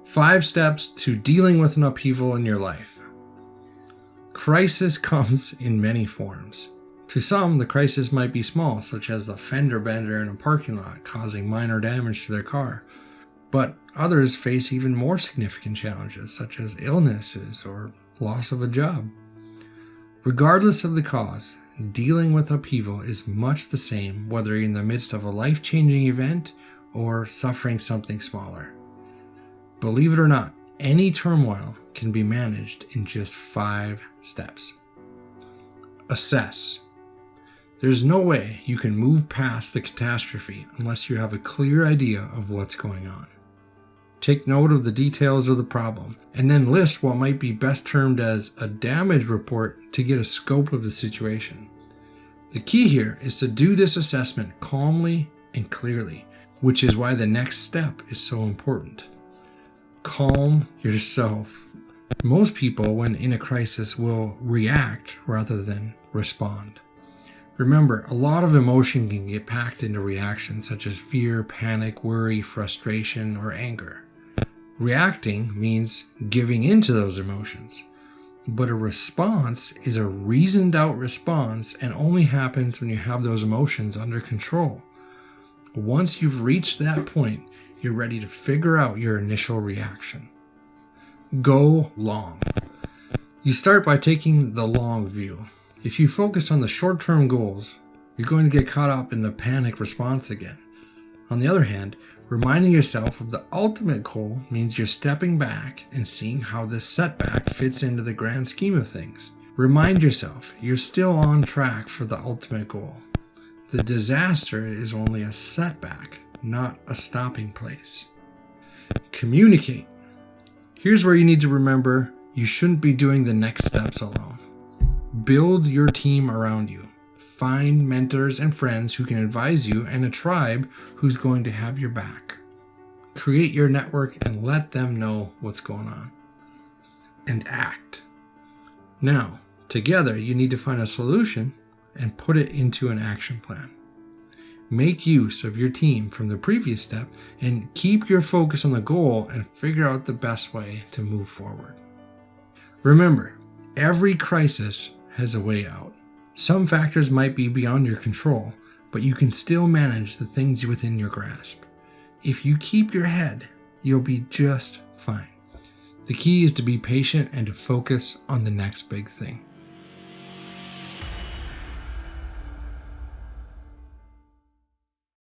5 steps to dealing with an upheaval in your life. Crisis comes in many forms. To some, the crisis might be small, such as a fender bender in a parking lot causing minor damage to their car. But others face even more significant challenges, such as illnesses or loss of a job. Regardless of the cause, dealing with upheaval is much the same whether you're in the midst of a life-changing event or suffering something smaller. Believe it or not, any turmoil can be managed in just 5 steps. Assess. There's no way you can move past the catastrophe unless you have a clear idea of what's going on. Take note of the details of the problem, and then list what might be best termed as a damage report to get a scope of the situation. The key here is to do this assessment calmly and clearly, which is why the next step is so important. Calm yourself. Most people, when in a crisis, will react rather than respond. Remember, a lot of emotion can get packed into reactions such as fear, panic, worry, frustration, or anger. Reacting means giving into those emotions, but a response is a reasoned out response and only happens when you have those emotions under control. Once you've reached that point, you're ready to figure out your initial reaction. Go long. You start by taking the long view. If you focus on the short-term goals, you're going to get caught up in the panic response again. On the other hand, reminding yourself of the ultimate goal means you're stepping back and seeing how this setback fits into the grand scheme of things. Remind yourself you're still on track for the ultimate goal. The disaster is only a setback, not a stopping place. Communicate. Here's where you need to remember you shouldn't be doing the next steps alone. Build your team around you. Find mentors and friends who can advise you and a tribe who's going to have your back. Create your network and let them know what's going on. And act. Now, together you need to find a solution and put it into an action plan. Make use of your team from the previous step and keep your focus on the goal and figure out the best way to move forward. Remember, every crisis has a way out. Some factors might be beyond your control, but you can still manage the things within your grasp. If you keep your head, you'll be just fine. The key is to be patient and to focus on the next big thing.